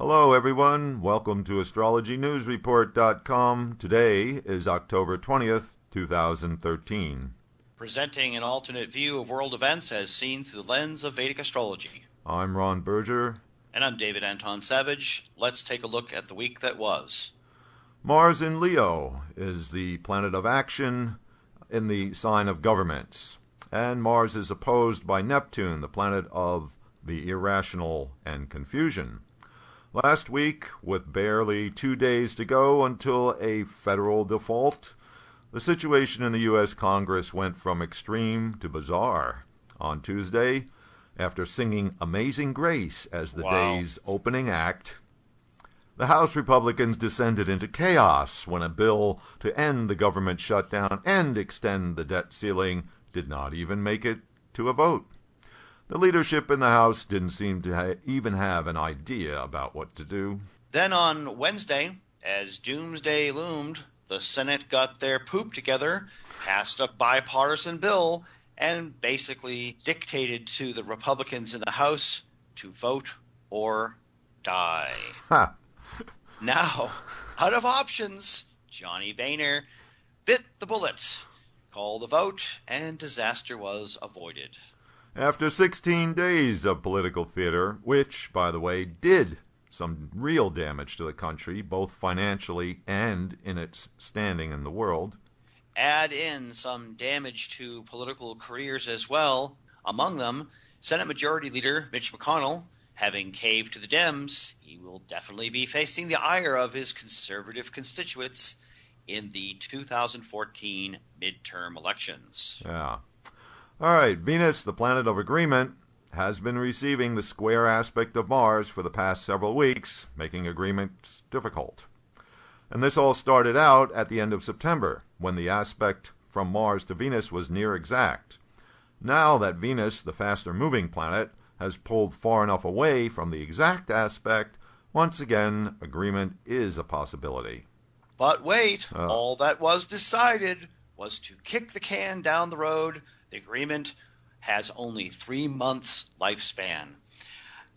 Hello, everyone. Welcome to AstrologyNewsReport.com. Today is October 20th, 2013. Presenting an alternate view of world events as seen through the lens of Vedic astrology. I'm Ron Berger. And I'm David Anton Savage. Let's take a look at the week that was. Mars in Leo is the planet of action in the sign of governments. And Mars is opposed by Neptune, the planet of the irrational and confusion. Last week, with barely 2 days to go until a federal default, the situation in the U.S. Congress went from extreme to bizarre. On Tuesday, after singing Amazing Grace as the day's opening act, the House Republicans descended into chaos when a bill to end the government shutdown and extend the debt ceiling did not even make it to a vote. The leadership in the House didn't seem to even have an idea about what to do. Then on Wednesday, as doomsday loomed, the Senate got their poop together, passed a bipartisan bill, and basically dictated to the Republicans in the House to vote or die. Ha! Now, out of options, Johnny Boehner bit the bullet, called the vote, and disaster was avoided. After 16 days of political theater, which, by the way, did some real damage to the country, both financially and in its standing in the world. Add in some damage to political careers as well. Among them, Senate Majority Leader Mitch McConnell, having caved to the Dems, he will definitely be facing the ire of his conservative constituents in the 2014 midterm elections. Yeah. All right, Venus, the planet of agreement, has been receiving the square aspect of Mars for the past several weeks, making agreements difficult. And this all started out at the end of September, when the aspect from Mars to Venus was near exact. Now that Venus, the faster-moving planet, has pulled far enough away from the exact aspect, once again, agreement is a possibility. But wait, all that was decided was to kick the can down the road. The agreement has only 3 months lifespan.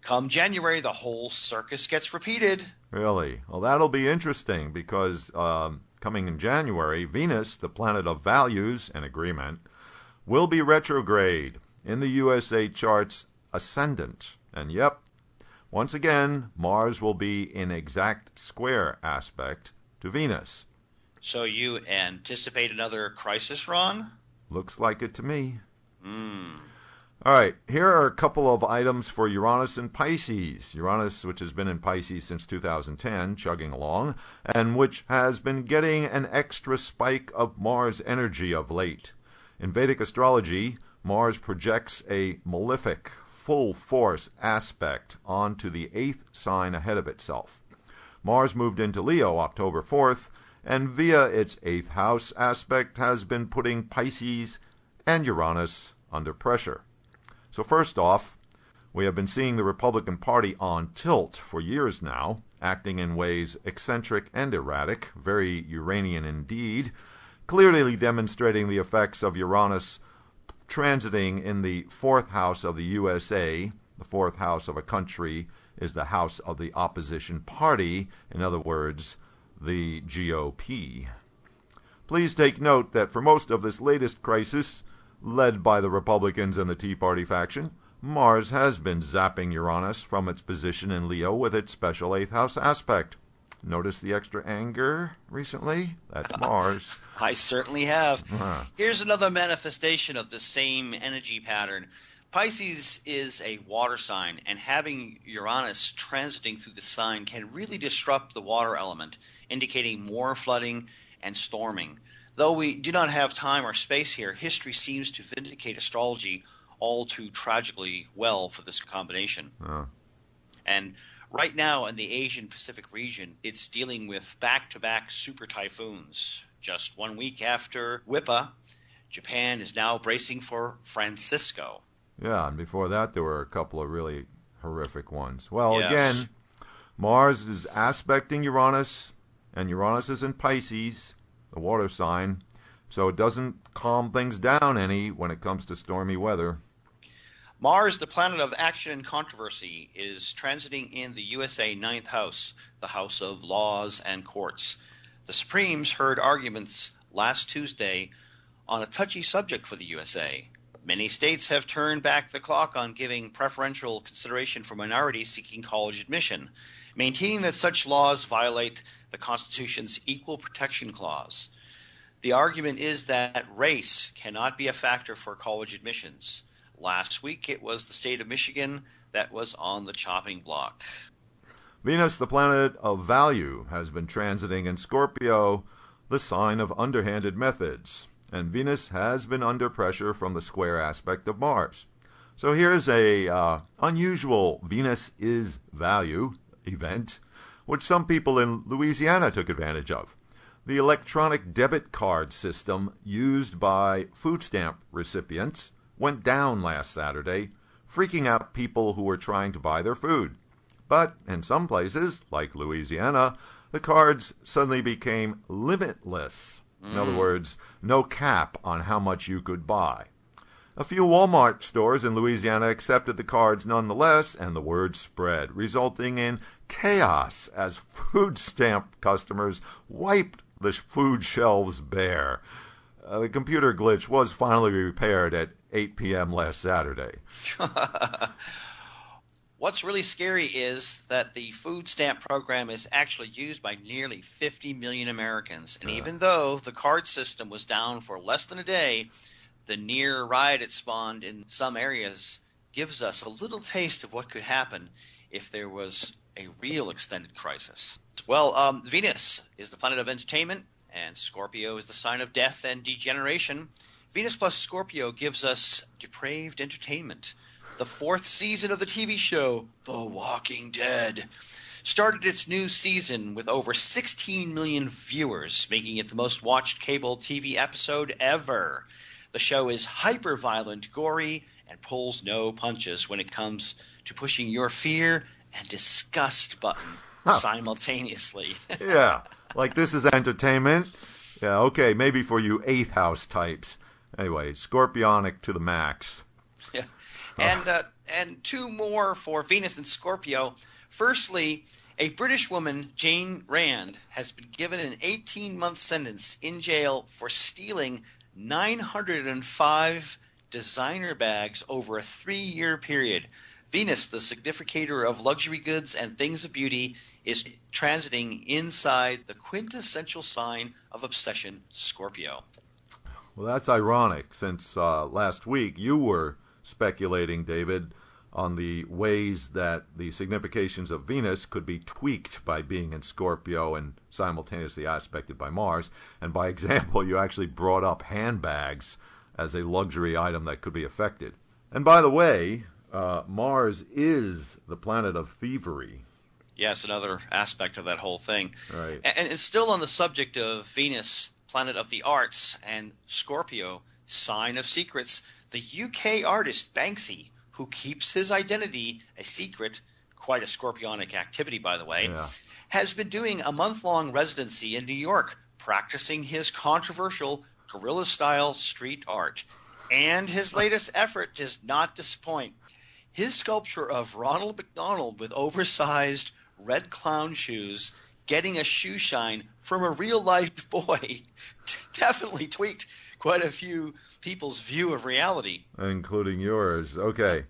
Come January, the whole circus gets repeated. Really? Well, that'll be interesting because coming in January, Venus, the planet of values and agreement, will be retrograde in the USA chart's ascendant. And yep, once again, Mars will be in exact square aspect to Venus. So you anticipate another crisis, Ron? Looks like it to me. All right, here are a couple of items for Uranus and Pisces. Uranus, which has been in Pisces since 2010, chugging along, and which has been getting an extra spike of Mars energy of late. In Vedic astrology, Mars projects a malefic, full-force aspect onto the 8th sign ahead of itself. Mars moved into Leo October 4th, and via its 8th house aspect has been putting Pisces and Uranus under pressure. So first off, we have been seeing the Republican Party on tilt for years now, acting in ways eccentric and erratic, very Uranian indeed, clearly demonstrating the effects of Uranus transiting in the 4th house of the USA. The 4th house of a country is the house of the opposition party, in other words, the GOP. Please take note that for most of this latest crisis, led by the Republicans and the Tea Party faction, Mars has been zapping Uranus from its position in Leo with its special 8th house aspect. Notice the extra anger recently? That's Mars. I certainly have. Here's another manifestation of the same energy pattern. Pisces is a water sign, and having Uranus transiting through the sign can really disrupt the water element, indicating more flooding and storming. Though we do not have time or space here, history seems to vindicate astrology all too tragically well for this combination. And right now in the Asian Pacific region, it's dealing with back-to-back super typhoons. Just 1 week after Wipa, Japan is now bracing for Francisco. Yeah, and before that there were a couple of really horrific ones. Well, Yes. again, Mars is aspecting Uranus, and Uranus is in Pisces, the water sign, so it doesn't calm things down any when it comes to stormy weather. Mars, the planet of action and controversy, is transiting in the USA ninth house, the house of laws and courts. The Supremes heard arguments last Tuesday on a touchy subject for the USA. Many states have turned back the clock on giving preferential consideration for minorities seeking college admission, maintaining that such laws violate the Constitution's Equal Protection Clause. The argument is that race cannot be a factor for college admissions. Last week, it was the state of Michigan that was on the chopping block. Venus, the planet of value, has been transiting in Scorpio, the sign of underhanded methods. And Venus has been under pressure from the square aspect of Mars. So here's a unusual Venus is value event, which some people in Louisiana took advantage of. The electronic debit card system used by food stamp recipients went down last Saturday, freaking out people who were trying to buy their food. But in some places, like Louisiana, the cards suddenly became limitless. In other words, no cap on how much you could buy. A few Walmart stores in Louisiana accepted the cards nonetheless, and the word spread, resulting in chaos as food stamp customers wiped the food shelves bare. The computer glitch was finally repaired at 8 p.m. last Saturday. What's really scary is that the food stamp program is actually used by nearly 50 million Americans. And even though the card system was down for less than a day, the near riot it spawned in some areas gives us a little taste of what could happen if there was a real extended crisis. Well, Venus is the planet of entertainment, and Scorpio is the sign of death and degeneration. Venus plus Scorpio gives us depraved entertainment. The fourth season of the TV show, The Walking Dead, started its new season with over 16 million viewers, making it the most watched cable TV episode ever. The show is hyper-violent, gory, and pulls no punches when it comes to pushing your fear and disgust button simultaneously. Yeah, like this is entertainment. Yeah, okay, maybe for you eighth house types. Anyway, scorpionic to the max. Yeah. And two more for Venus and Scorpio. Firstly, a British woman, Jane Rand, has been given an 18-month sentence in jail for stealing 905 designer bags over a 3-year period. Venus, the significator of luxury goods and things of beauty, is transiting inside the quintessential sign of obsession, Scorpio. Well, that's ironic, since last week you were speculating, David, on the ways that the significations of Venus could be tweaked by being in Scorpio and simultaneously aspected by Mars. And by example, you actually brought up handbags as a luxury item that could be affected. And by the way, Mars is the planet of thievery. Yes, another aspect of that whole thing. Right. And it's still on the subject of Venus, planet of the arts, and Scorpio, sign of secrets. The UK artist Banksy, who keeps his identity a secret, quite a scorpionic activity, by the way, has been doing a month-long residency in New York, practicing his controversial guerrilla-style street art. And his latest effort does not disappoint. His sculpture of Ronald McDonald with oversized red clown shoes getting a shoe shine from a real-life boy definitely tweaked quite a few people's view of reality. Including yours. Okay.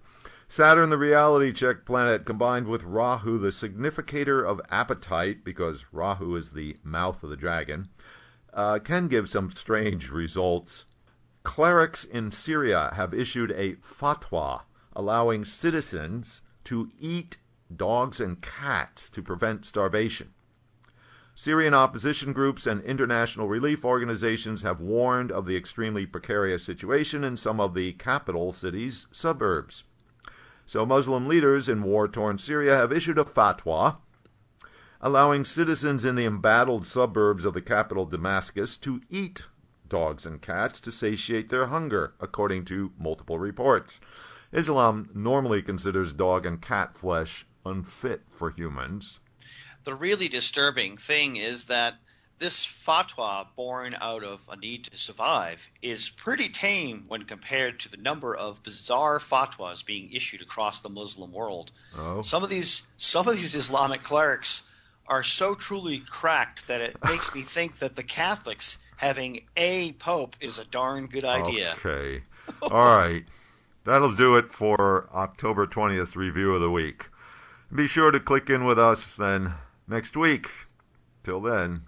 Saturn, the reality check planet, combined with Rahu, the significator of appetite, because Rahu is the mouth of the dragon, can give some strange results. Clerics in Syria have issued a fatwa allowing citizens to eat dogs and cats to prevent starvation. Syrian opposition groups and international relief organizations have warned of the extremely precarious situation in some of the capital city's suburbs. So Muslim leaders in war-torn Syria have issued a fatwa allowing citizens in the embattled suburbs of the capital Damascus to eat dogs and cats to satiate their hunger, according to multiple reports. Islam normally considers dog and cat flesh unfit for humans. The really disturbing thing is that this fatwa, born out of a need to survive, is pretty tame when compared to the number of bizarre fatwas being issued across the Muslim world. Oh. Some of these Islamic clerics are so truly cracked that it makes me think that the Catholics having a pope is a darn good idea. Okay. All right. That'll do it for October 20th Review of the Week. Be sure to click in with us then next week. Till then.